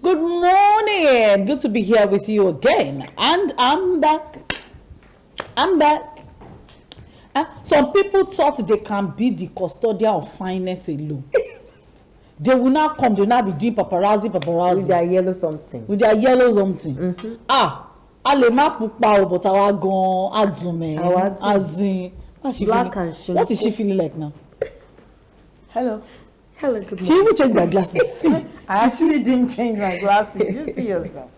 Good morning. Good to be here with you again. And I'm back. Some people thought they can be the custodian of finance alone. They will not come, they will not be doing paparazzi. With their yellow something. A lè má pupa o, but àwa gan adùn me. As in, black and shiny. What is she feeling like now? Hello, good morning. She even changed her glasses. See, I actually didn't change my glasses. You see yourself.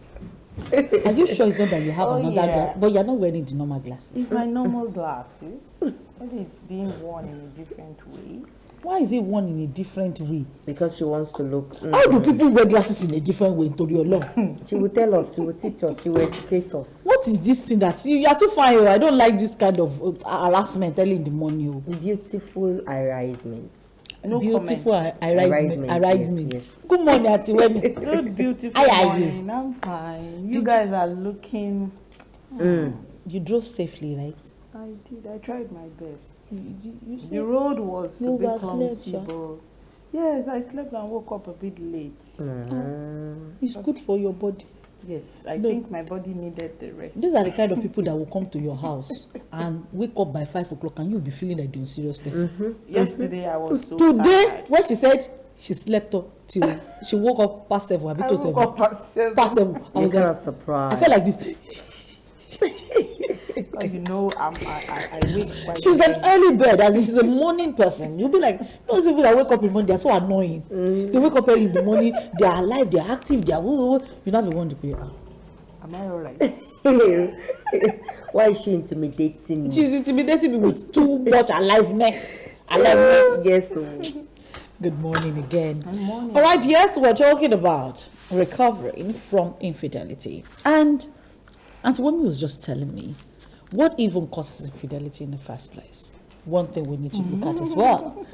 are you sure it's not that you have another yeah. glass? But you're not wearing the normal glasses. It's my normal glasses. Maybe it's being worn in a different way. Why is it worn in a different way? Because she wants to look. How do people wear glasses in a different way, to your law? She will tell us, she will teach us, she will educate us. What is this thing that you are too fine? I don't like this kind of harassment early in the morning. Beautiful arrangement. No Beautiful Arrangement, arrangement. yes. Good morning, Auntie Wendy. Good, beautiful morning. I'm fine. You guys are looking. You drove safely, right? I did. I tried my best. You The road was a bit clumsy, slept, but yes, I slept and woke up a bit late. It's good for your body. Yes, I think my body needed the rest. These are the kind of people that will come to your house and wake up by 5 o'clock and you'll be feeling like you're a serious person. Yesterday I was so Today, tired. when she said she slept up till she woke up past 7, I woke up at 7. Past 7. I was kind like, of surprised. I felt like this. Because you know, I wake quite She's an early. early bird, as in she's a morning person. You'll be like, those people that wake up in the morning, they're so annoying. They wake up early in the morning, they are alive, they are active, they are woo. You're not the one to be. Am I alright? Why is she intimidating me? She's intimidating me with too much aliveness. Yes. Good morning again. Good morning. All right, yes, we're talking about recovering from infidelity. And Auntie Wemi was just telling me what even causes infidelity in the first place. One thing we need to look at as well.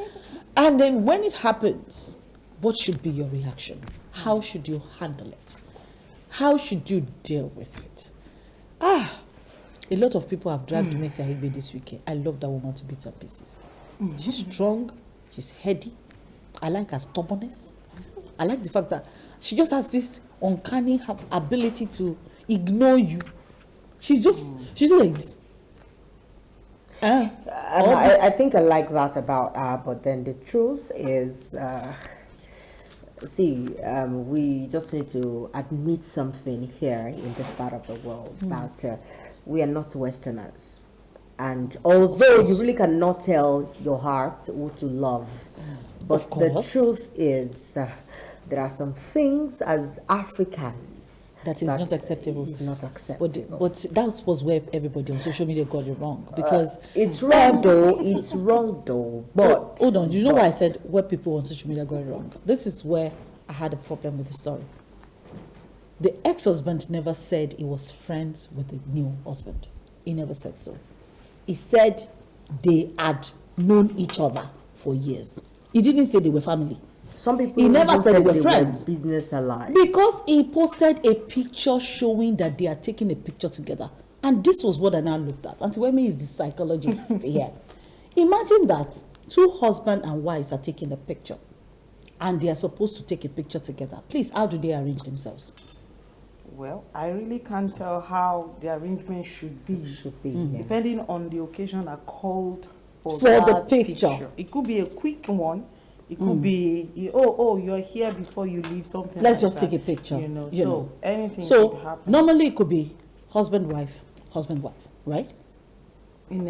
And then when it happens, what should be your reaction? How should you handle it? How should you deal with it? A lot of people have dragged Messi Aigbe this weekend. I love that woman to bits and pieces. She's strong, she's heady. I like her stubbornness. I like the fact that she just has this uncanny ability to ignore you. She's like this. I think I like that about her, but then the truth is, we just need to admit something here in this part of the world, that we are not Westerners. And although you really cannot tell your heart who to love, but the truth is, there are some things as Africans that is not acceptable. Is not acceptable. But that was where everybody on social media got it wrong, because it's wrong though. It's wrong though. But hold on, you know why I said where people on social media got it wrong? This is where I had a problem with the story. The ex-husband never said he was friends with the new husband. He never said so. He said they had known each other for years. He didn't say they were family. Some people he never said they were friends. Business allies. Because he posted a picture showing that they are taking a picture together. And this was what I now looked at. Auntie Wemi is the psychologist here. Imagine that two husband and wives are taking a picture and they are supposed to take a picture together. Please, how do they arrange themselves? Well, I really can't tell how the arrangement should be. Yeah. Depending on the occasion I called for the picture. It could be a quick one. It could be, you're here before you leave, something Let's like just that. take a picture. Anything could happen. Normally it could be husband, wife, right? In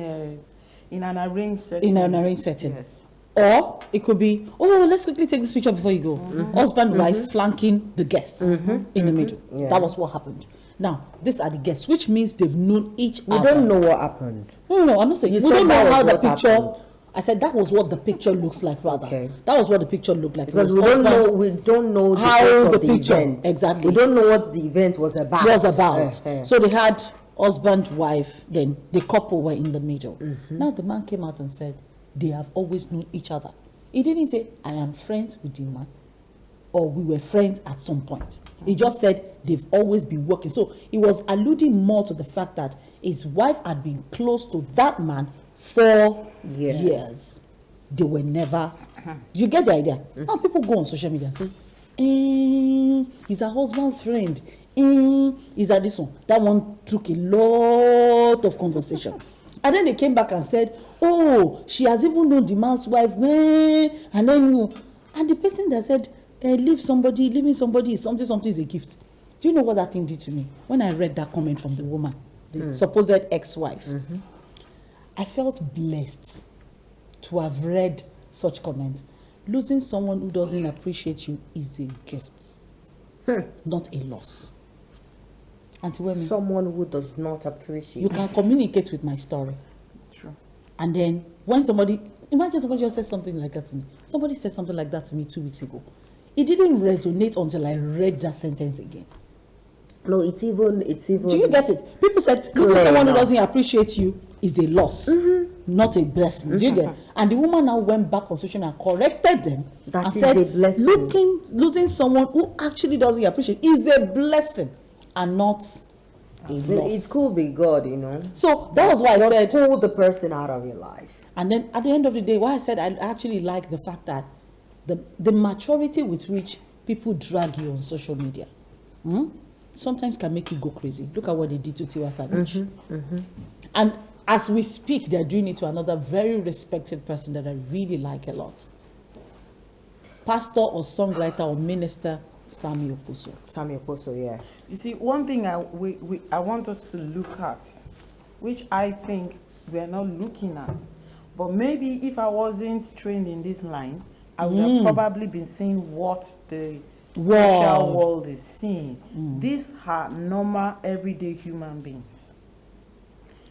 an arranged setting. In an arranged setting. Yes. Or it could be, let's quickly take this picture before you go. Husband, wife flanking the guests in the middle. Yeah. That was what happened. Now, these are the guests, which means they've known each other. We don't know what happened. No, I'm not saying. You We don't said that know how was the what picture. happened. I said that was what the picture looks like, rather. Okay. That was what the picture looked like. Because It was we husband- don't know the how course the of the picture event. exactly. We don't know what the event was about. So they had husband, wife, then the couple were in the middle. Now the man came out and said they have always known each other. He didn't say I am friends with the man, or we were friends at some point. He just said they've always been working. So he was alluding more to the fact that his wife had been close to that man for years. They were never. You get the idea? Now people go on social media and say, He's her husband's friend. Is that this one? That one took a lot of conversation. And then they came back and said, oh, she has even known the man's wife. And then, and the person that said, leaving somebody is something is a gift. Do you know what that thing did to me? When I read that comment from the woman, the supposed ex-wife, I felt blessed to have read such comments. Losing someone who doesn't appreciate you is a gift, not a loss. Someone who does not appreciate you can communicate with my story. True. And then when imagine somebody just said something like that to me. Somebody said something like that to me 2 weeks ago. It didn't resonate until I read that sentence again. No, it's even. Do you get it? People said losing someone who doesn't appreciate you is a loss, not a blessing. Do you get it? And the woman now went back on social and corrected them That and is said, a blessing. Losing someone who actually doesn't appreciate is a blessing and not a loss. It could be God, So that was why I said, pull the person out of your life. and then at the end of the day, why I said I actually like the fact that the maturity with which people drag you on social media sometimes can make you go crazy. Look at what they did to Tiwa Savage. And as we speak, they're doing it to another very respected person that I really like a lot. Pastor or songwriter or minister, Sammy Okposo, yeah. You see, one thing I want us to look at, which I think we are not looking at, but maybe if I wasn't trained in this line, I would have probably been seeing what the social world is seeing. These are normal, everyday human beings.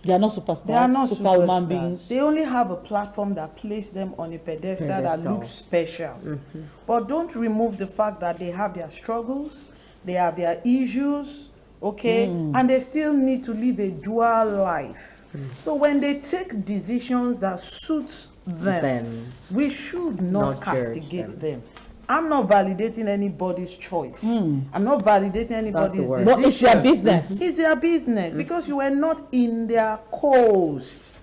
They are not superstars. They are not superhuman superstars. beings. They only have a platform that places them on a pedestal that looks special. But don't remove the fact that they have their struggles, they have their issues, okay? And they still need to live a dual life. So when they take decisions that suit them, we should not castigate them. I'm not validating anybody's choice. I'm not validating anybody's decision. But it's their business. It's their business because you were not in their coast.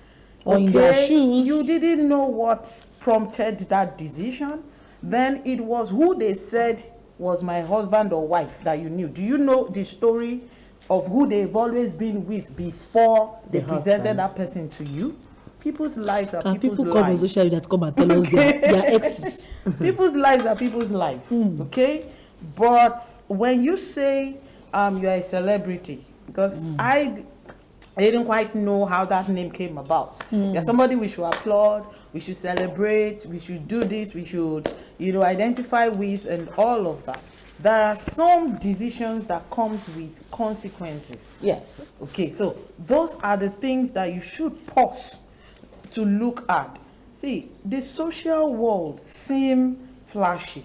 Or in their shoes. You didn't know what prompted that decision. Then it was who they said was my husband or wife that you knew. Do you know the story of who they've always been with before they presented that person to you? People's lives are people's people lives. come on social media that come and tell us their exes. People's lives are people's lives, okay? But when you say you're a celebrity, because I didn't quite know how that name came about. You're somebody we should applaud, we should celebrate, we should do this, we should, identify with and all of that. There are some decisions that comes with consequences. Yes. Okay, so those are the things that you should pause to look at. See, the social world seems flashy,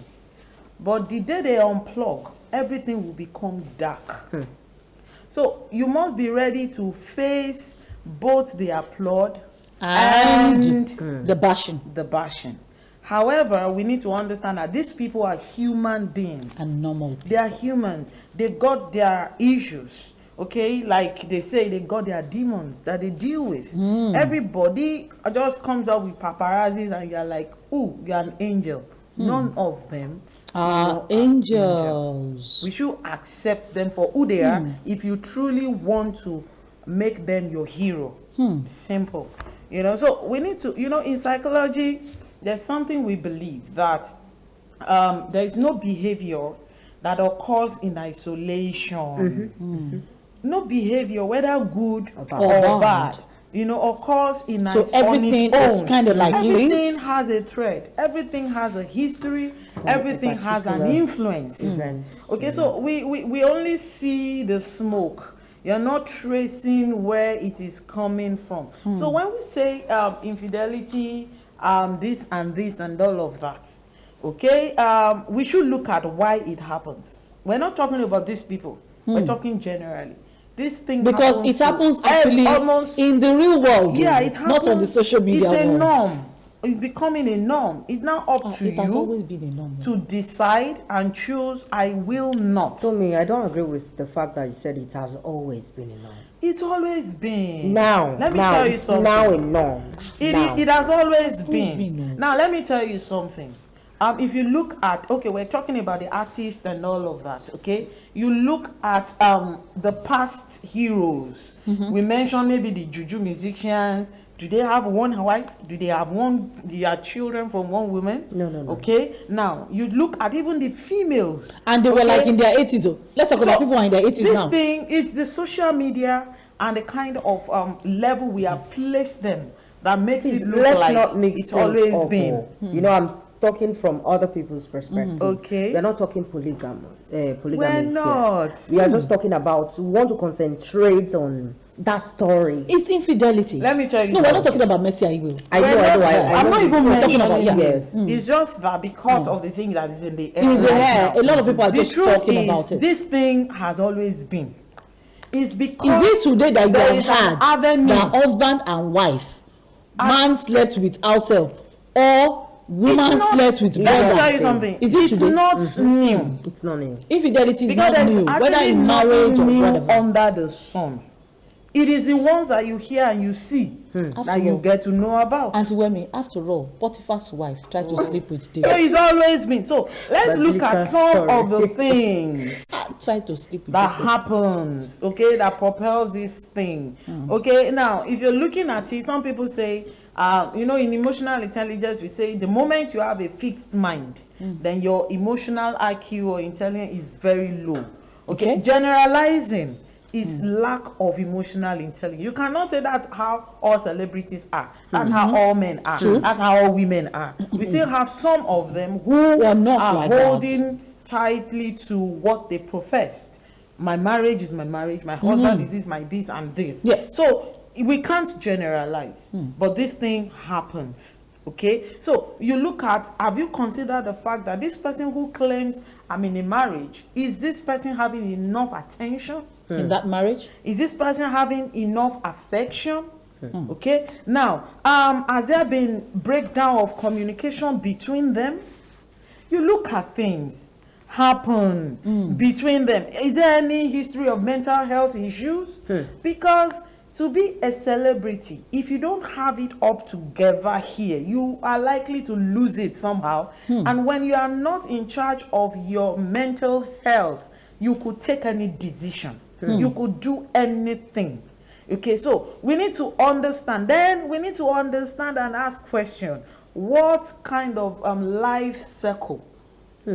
but the day they unplug, everything will become dark. So you must be ready to face both the applaud and the bashing. However, we need to understand that these people are human beings. And normal people. They are humans. They've got their issues. Okay, like they say, they got their demons that they deal with. Everybody just comes out with paparazzis and you're like, ooh, you're an angel. None of them are angels. We should accept them for who they are if you truly want to make them your hero. Simple. So we need to, in psychology, there's something we believe that there is no behavior that occurs in isolation. No behavior, whether good or bad, occurs in so everything on its is kind of like everything linked. has a thread. Everything has a history. Everything has an influence. Okay, so we only see the smoke. You're not tracing where it is coming from. So when we say infidelity, this and this and all of that, okay, we should look at why it happens. We're not talking about these people. We're talking generally. This thing because it happens actually almost in the real world. Yeah, it happens. Not on the social media It's a world. norm. It's becoming a norm. It's now up to It has you always been a norm. to decide and choose. I will not. To me, I don't agree with the fact that you said it has always been a norm. It's always been. Now, let me tell you something. Now a norm. It has always been. been. Now let me tell you something. if you look at, okay, we're talking about the artist and all of that, okay? You look at the past heroes. We mentioned maybe the juju musicians. Do they have one wife? Do they have their children from one woman? No. Okay, now you look at even the females. And they were like in their 80s. Oh. Let's talk about people who are in their 80s now. This thing is the social media and the kind of level we have placed them that makes it look like it's always been. You know, I'm talking from other people's perspective. Okay. We're not talking polygamy. We're not. Here. We are just talking about, we want to concentrate on that story. It's infidelity. Let me tell you. No, we're not talking about Messi and Igbo. I know. I'm not even talking about mentioning yes. It's just that because of the thing that is in the air. In the air, a lot of people are The just truth talking is, about it. this thing has always been. It's because Is it today that there you is have an had avenue. that husband and wife, man slept with herself, or woman slept with Let me brother? tell you something. Is it it's today? not new. It's not new. Infidelity is Because not there's new, whether actually in marriage nothing or new whatever. under the sun. It is the ones that you hear and you see After that you all, get to know about. Auntie Wemi, after all, Potiphar's wife tried to sleep with So David. it's always been. So let's look Biblical at some story. of the things Tried to sleep with that Joseph. happens, okay, that propels this thing. Okay, now if you're looking at it, some people say, you know, in emotional intelligence, we say the moment you have a fixed mind, then your emotional IQ or intelligence is very low. Okay, generalizing is lack of emotional intelligence. You cannot say that's how all celebrities are. That's how all men are. That's how all women are. We still have some of them who are not are like holding tightly to what they professed. My marriage is my marriage. My husband is this, my this and this. Yes. So we can't generalize, but this thing happens. Okay, so you look at, have you considered the fact that this person who claims I'm in a marriage, is this person having enough attention in that marriage? Is this person having enough affection? Okay, now has there been breakdown of communication between them? You look at things happen between them. Is there any history of mental health issues? Because to be a celebrity, if you don't have it up together here, you are likely to lose it somehow. And when you are not in charge of your mental health, you could take any decision. You could do anything. Okay, so we need to understand. Then we need to understand and ask question. What kind of life circle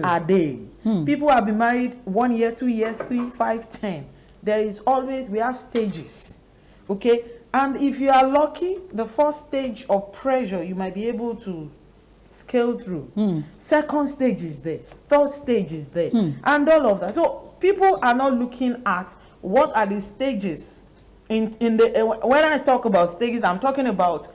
are they? People have been married 1 year, 2 years, 3, 5, 10. There is always, we have stages. Okay, and if you are lucky, the first stage of pressure you might be able to scale through. Second stage is there, third stage is there, and all of that. So people are not looking at what are the stages in the when I talk about stages, I'm talking about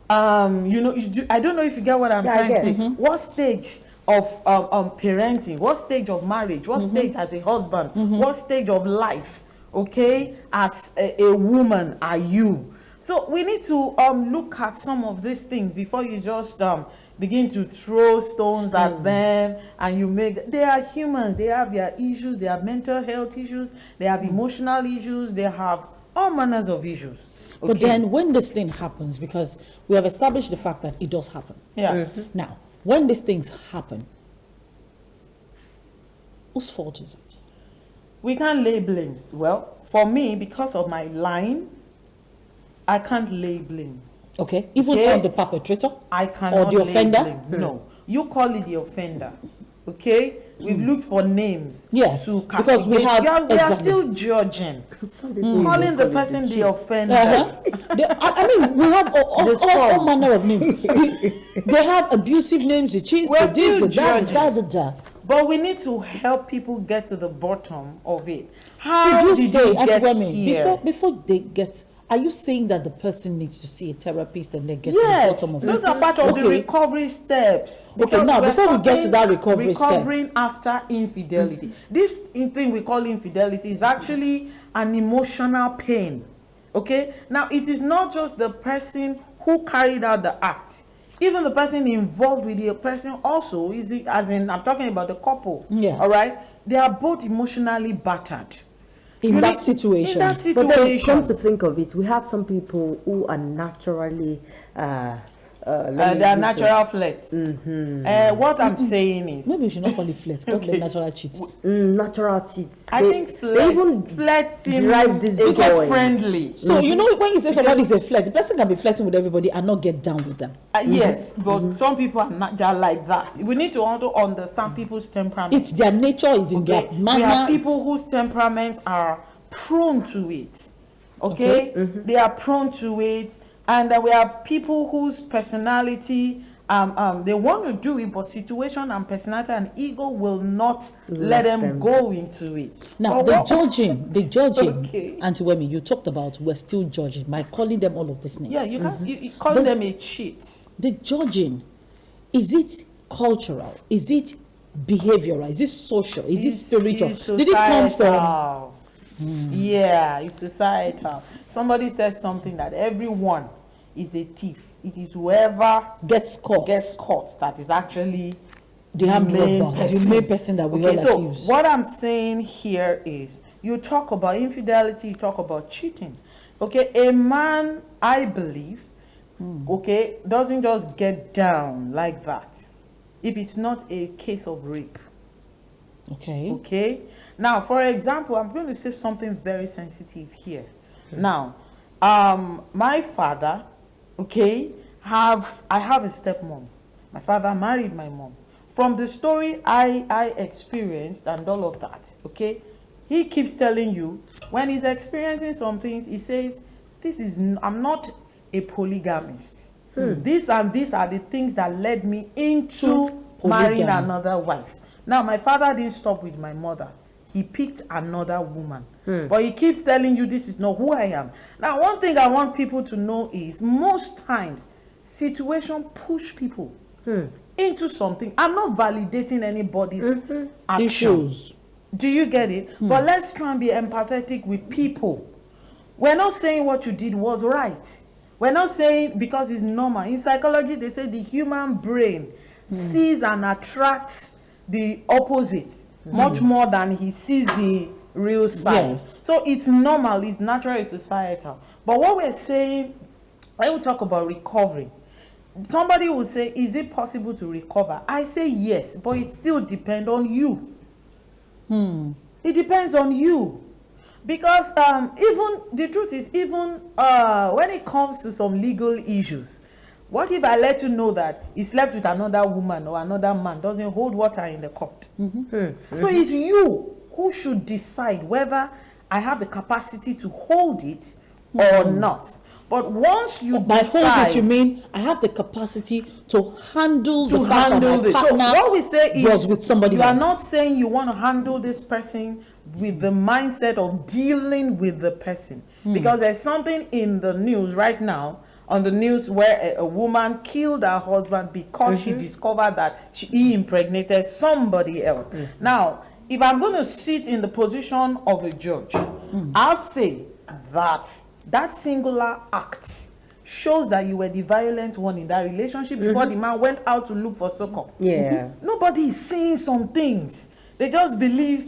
you know, I don't know if you get what I'm trying to say. What stage of parenting, what stage of marriage, what stage as a husband, what stage of life, okay, as a woman are you? So we need to look at some of these things before you just begin to throw stones at them, and you make, they are humans, they have their issues, they have mental health issues, they have emotional issues, they have all manners of issues. Okay. But then when this thing happens, because we have established the fact that it does happen. Yeah. Now, when these things happen, whose fault is it? We can't lay blames. Well, for me, because of my line, I can't lay blames. Okay, even Okay. on the perpetrator? I cannot Or the lay offender? blame. No, you call it the offender. Okay, we've looked for names. Yes, to because we castigate. have- we are exactly. still judging, Some people calling even the call it person the cheat. offender. I mean, we have all manner of names. They have abusive names, the cheats, We're the this, still the that, judging. the da. But we need to help people get to the bottom of it. How Did you did say, you get Women, here? before they get, are you saying that the person needs to see a therapist and then get to Yes, the bottom of it? those are part of the Okay. recovery steps. Okay, Because now, we're before we get to that talking recovery step. recovering after infidelity. This thing we call infidelity is actually an emotional pain. Okay, now it is not just the person who carried out the act. Even the person involved with the person also is, as in, I'm talking about the couple. Yeah. All right, they are both emotionally battered. In You that need- situation. In that But then, come situation. to think of it, we have some people who are naturally they are natural flirts. What I'm saying is, maybe you should not call it flirt, call them natural cheats. Natural cheats. I think flirts seem derive this joy. friendly. So you know when you say somebody is a flirt, the person can be flirting with everybody and not get down with them. Yes, but some people are not just like that. We need to also understand people's temperament. It's their nature, is in their manner. We have people whose temperaments are prone to it. Okay? They are prone to it. And we have people whose personality, they want to do it, but situation and personality and ego will not let them go into it. Now, the judging, Okay. Auntie Wemi, you talked about we're still judging by calling them all of these names. Yeah, you can you call them a cheat. The judging, is it cultural? Is it behavioral? Is it social? Is it spiritual? Did it come from? Yeah, it's societal. Somebody says something that everyone is a thief. It is whoever gets caught that is actually the main person that we all accuse. What I'm saying here is, you talk about infidelity, you talk about cheating. Okay, a man, I believe, okay, doesn't just get down like that if it's not a case of rape. Okay. Now, for example, I'm going to say something very sensitive here. Now, my father, I have a stepmom. My father married my mom. From the story I experienced and all of that, okay, he keeps telling you when he's experiencing some things, he says, I'm not a polygamist. These and these are the things that led me into marrying another wife. Now, my father didn't stop with my mother. He picked another woman. But he keeps telling you this is not who I am. Now, one thing I want people to know is most times situation push people into something. I'm not validating anybody's actions. Do you get it? But let's try and be empathetic with people. We're not saying what you did was right. We're not saying because it's normal. In psychology, they say the human brain sees and attracts the opposite much more than he sees the real side. Yes. So it's normal, it's natural, it's societal. But what we're saying, when we talk about recovery, somebody will say, is it possible to recover? I say yes, but it still depends on you. It depends on you. Because even the truth is, even when it comes to some legal issues, what if I let you know that he slept with another woman or another man doesn't hold water in the court? So it's you who should decide whether I have the capacity to hold it or not. But once you decide, hold it, you mean I have the capacity to handle the fact that my this. So what we say is, with somebody you else. are not saying you want to handle this person with the mindset of dealing with the person, because there's something in the news right now, on the news, where a woman killed her husband because she discovered that he impregnated somebody else. Now, if I'm going to sit in the position of a judge, I'll say that singular act shows that you were the violent one in that relationship before the man went out to look for succor. Nobody is seeing some things. They just believe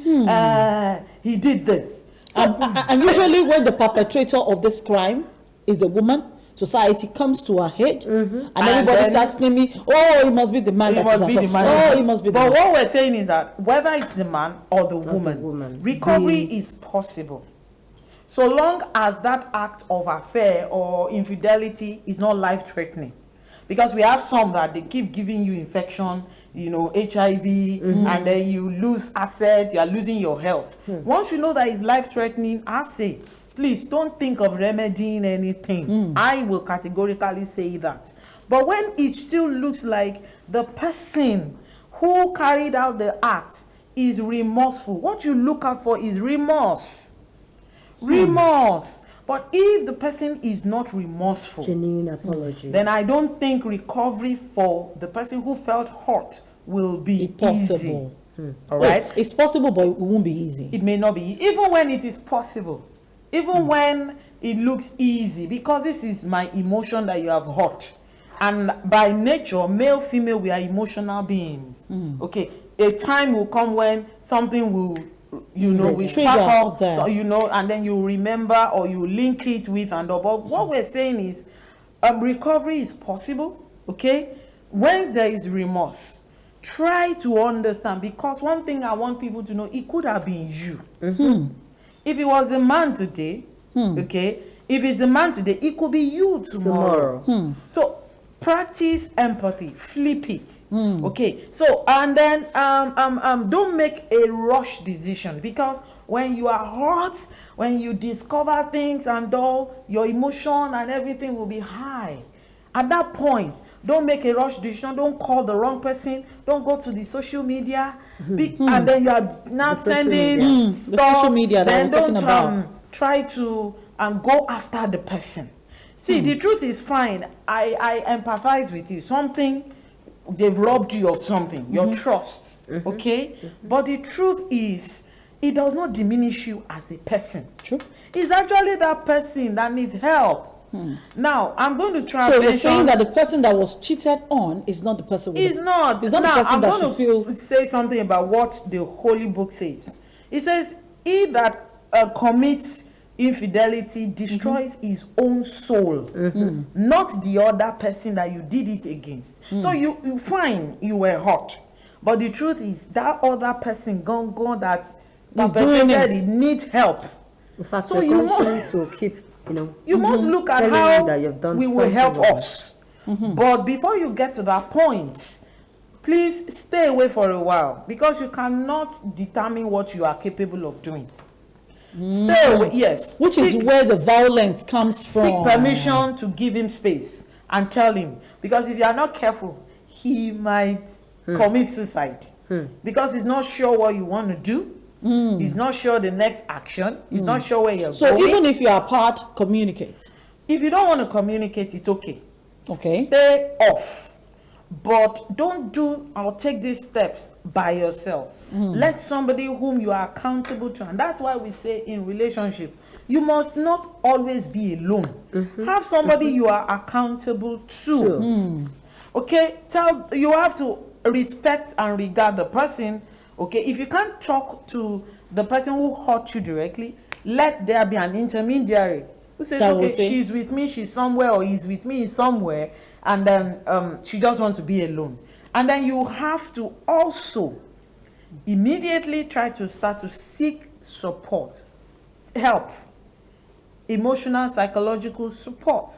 he did this. So, and usually when the perpetrator of this crime is a woman, society comes to her head and everybody starts screaming, oh, it must be the man that is at fault. Oh, it must be the man. But what we're saying is that whether it's the man or the woman, recovery is possible. So long as that act of affair or infidelity is not life-threatening. Because we have some that they keep giving you infection, HIV, and then you lose assets, you are losing your health. Once you know that it's life-threatening, I say, please don't think of remedying anything. I will categorically say that. But when it still looks like the person who carried out the act is remorseful, what you look out for is remorse. But if the person is not remorseful, genuine apology, then I don't think recovery for the person who felt hurt will be possible. All right? It's possible, but it won't be easy. It may not be. Even when it is possible, even when it looks easy, because this is my emotion that you have hurt. And by nature, male, female, we are emotional beings. Okay, a time will come when something will, we spark up, so, and then you remember or you link it with and all. But what we're saying is, recovery is possible. Okay? When there is remorse, try to understand, because one thing I want people to know, it could have been you. If it was a man today, okay, if it's a man today, it could be you tomorrow. So practice empathy, flip it. Okay, so and then don't make a rush decision, because when you are hot, when you discover things and all, your emotion and everything will be high. At that point, don't make a rush decision. Don't call the wrong person. Don't go to the social media, and then you are now sending stuff. The social media that I was talking about. Try to go after the person. See, the truth is fine. I empathize with you. Something, they've robbed you of something, your trust. Okay, but the truth is, it does not diminish you as a person. True. It's actually that person that needs help. Now, I'm going to try. So you're saying that the person that was cheated on is not the person. It's not. It's not now, the person I'm that going should feel. to say something about what the Holy Book says. It says, "He that commits infidelity destroys his own soul, not the other person that you did it against." So you fine, you were hurt, but the truth is that other person gone that perpetrated it needs help. In fact, So your you conscience will keep, you must look at telling you how that you've done we will help something wrong. us. But before you get to that point, please stay away for a while, because you cannot determine what you are capable of doing. Stay away, yes. Which is where the violence comes from. Seek permission to give him space and tell him, because if you are not careful, he might commit suicide, because he's not sure what you want to do. He's not sure the next action. He's not sure where you're So going. even if you are apart, communicate. If you don't want to communicate, it's okay. Okay. Stay off. But don't do or take these steps by yourself. Let somebody whom you are accountable to. And that's why we say in relationships, you must not always be alone. Have somebody you are accountable to. Okay? You have to respect and regard the person. Okay? If you can't talk to the person who hurt you directly, let there be an intermediary who says, okay, she's with me, she's somewhere, or he's with me, he's somewhere, and then she just wants to be alone. And then you have to also immediately try to start to seek support, help, emotional, psychological support.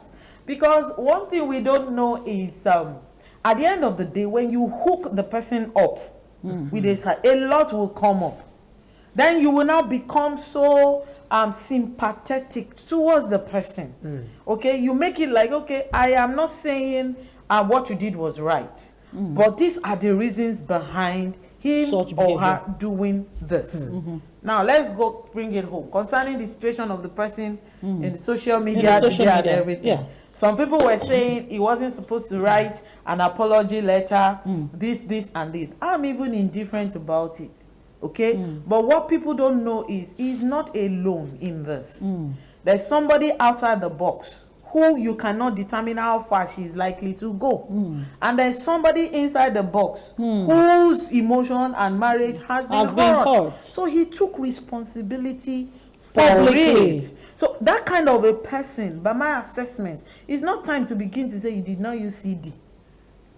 Because one thing we don't know is, at the end of the day, when you hook the person up with a lot will come up. Then you will now become so sympathetic towards the person. Okay, you make it like, okay, I am not saying what you did was right, but these are the reasons behind him or her doing this. Now let's go bring it home concerning the situation of the person in the social media, and everything. Some people were saying he wasn't supposed to write an apology letter, this and this. I'm even indifferent about it. Okay, but what people don't know is he's not alone in this. There's somebody outside the box who you cannot determine how far she's likely to go, and there's somebody inside the box whose emotion and marriage has been hurt. So he took responsibility for it. So that kind of a person, by my assessment, it's not time to begin to say you did not use CD.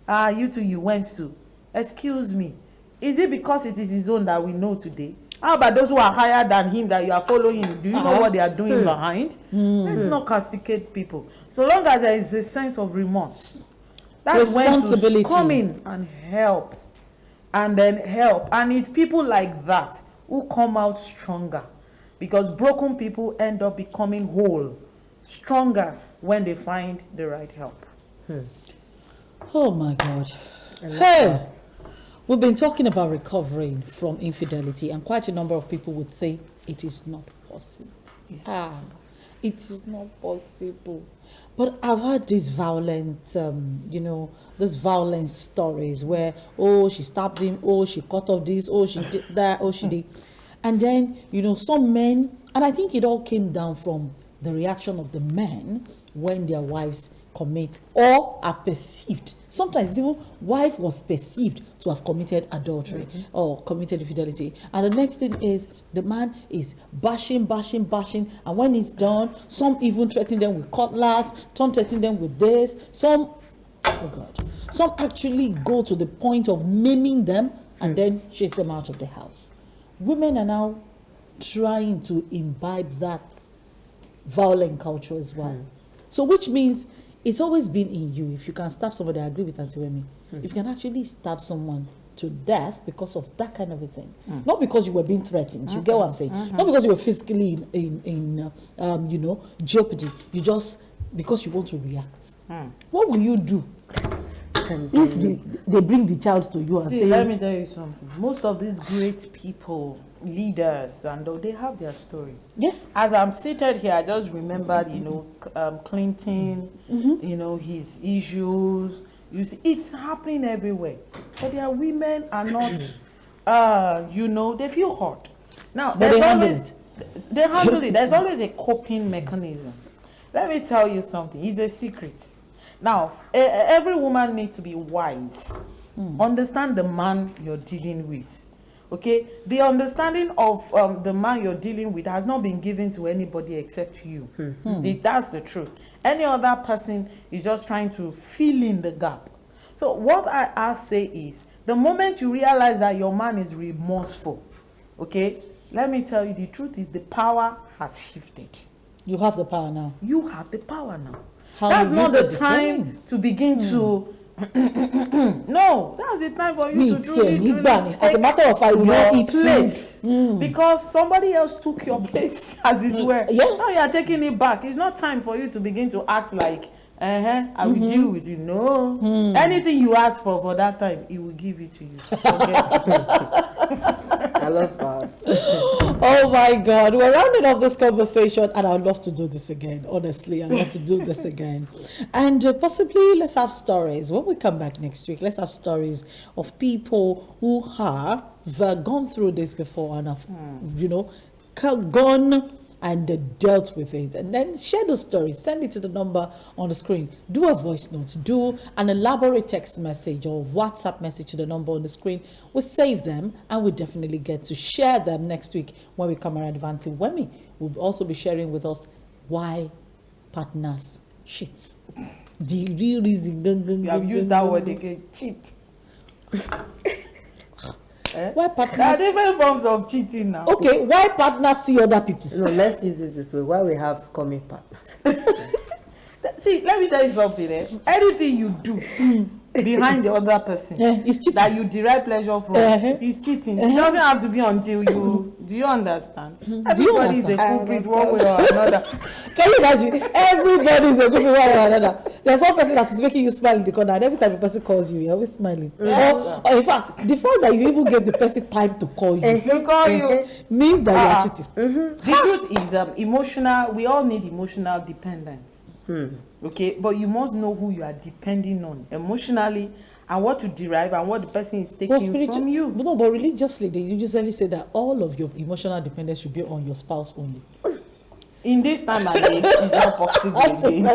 You two, you went to. Excuse me. Is it because it is his own that we know today? How about those who are higher than him that you are following? Do you know what they are doing behind? Let's not castigate people. So long as there is a sense of remorse, that's when to come in and help. And then help. And it's people like that who come out stronger. Because broken people end up becoming whole, stronger when they find the right help. Oh my God. Hey! We've been talking about recovering from infidelity, and quite a number of people would say it is not possible. It is not possible. But I've heard these violent, these violent stories where, she stabbed him, she cut off this, she did that, she did. And then, some men, and I think it all came down from the reaction of the men when their wives commit or are perceived. Sometimes even wife was perceived to have committed adultery or committed infidelity. And the next thing is the man is bashing. And when it's done, some even threaten them with cutlass, some threaten them with this, some Oh God. Some actually go to the point of maiming them and then chase them out of the house. Women are now trying to imbibe that violent culture as well. So which means it's always been in you. If you can stab somebody, I agree with Auntie Wemi. If you can actually stab someone to death because of that kind of a thing, not because you were being threatened. You get what I'm saying? Not because you were physically in jeopardy. You just because you want to react. What will you do if they bring the child to you and say? Let me tell you something. Most of these great people, leaders, and they have their story. Yes. As I'm seated here, I just remembered, Clinton, his issues. You see, it's happening everywhere. But their women are not, they feel hurt. Now, But they handle they handle it. There's always a coping mechanism. Let me tell you something. It's a secret. Now, every woman needs to be wise. Understand the man you're dealing with. Okay? The understanding of the man you're dealing with has not been given to anybody except you. That's the truth. Any other person is just trying to fill in the gap. So what I say is, the moment you realize that your man is remorseful, okay, let me tell you, the truth is the power has shifted. You have the power now. You have the power now. How That's you not use the it time determines. to begin to no, that's the time for you to truly As a take matter of fact, you your don't eat place. Because somebody else took your place, as it were. Yeah. Now you are taking it back. It's not time for you to begin to act like, I will deal with you. No. Anything you ask for that time, he will give it to you. Forget I love that. Oh my God, we're rounding off this conversation, and I'd love to do this again. Honestly, I'd love to do this again, and possibly let's have stories when we come back next week. Let's have stories of people who have gone through this before and have, gone and dealt with it, and then share those stories. Send it to the number on the screen. Do a voice note, do an elaborate text message or WhatsApp message to the number on the screen. We'll save them, and we'll definitely get to share them next week when we come around. Auntie Wemi will also be sharing with us why partners cheat. The real reason. you have used that word again, cheat. Why There are partners? different forms of cheating now. Okay, why partners see other people? No, let's use it this way. Why we have scummy partners? See, let me tell you something. Anything you do behind the other person It's cheating. that you derive pleasure from, is cheating. It doesn't have to be until you. Do you understand? Everybody is a culprit one way or another. Can you imagine? Everybody is a good one or another. There's one person that is making you smile in the corner, and every time the person calls you, you're always smiling. Yes. Or in fact, the fact that you even give the person time to call you They call you. means that you are cheating. The truth is, emotional. We all need emotional dependence. Okay, but you must know who you are depending on emotionally, and what to derive, and what the person is taking from you. No, but religiously, they usually say that all of your emotional dependence should be on your spouse only. In this time and age, it's not possible again.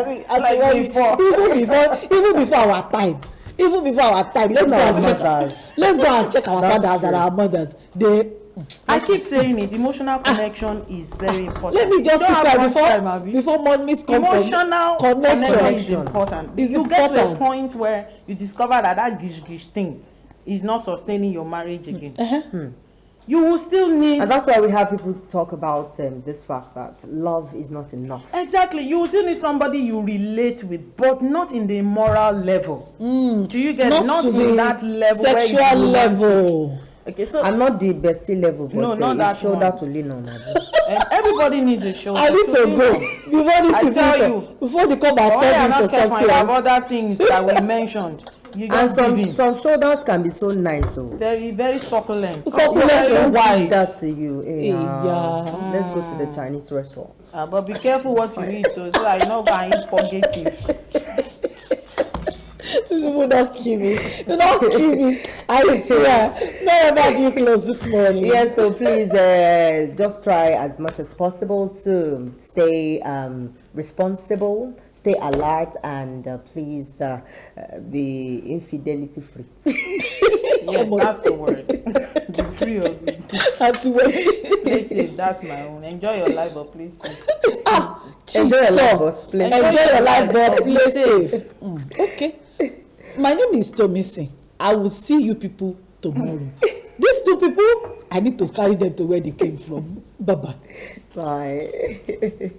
Even before our time. Let's go and check our fathers and our mothers. I keep saying it. Emotional connection is very important. Let me just You don't keep have that much time, before mommy's come emotional from connection is important. It's You get to a important. point where you discover that gish thing is not sustaining your marriage again. You will still need. And that's why we have people talk about this fact that love is not enough. Exactly. You will still need somebody you relate with, but not in the moral level. Do you get it? Not to in the that level, sexual where you level. Okay, so And not the bestie level, but No, not that a shoulder one. to lean on. everybody needs a shoulder. I need to go before this I tell people you. before they come and Why turn are into not careful? something I have else. other things that we mentioned. You And just give in. some shoulders can be so nice. Very, very succulent. Succulent, Very yeah. wide. That to you. Yeah. Let's go to the Chinese restaurant. But be careful what you eat, so that you're not going to eat purgative. This will not kill me. Do not kill me. I swear. No about you close this morning. Yes, so please just try as much as possible to stay responsible, stay alert, and please be infidelity free. Yes, that's the word. Be free of it. Play safe, that's my own. Enjoy your life, but please safe. Enjoy your life, but play Enjoy your life, but play safe. Okay. my name is Tomisi. I will see you people tomorrow. These two people, I need to carry them to where they came from. Bye-bye. Bye.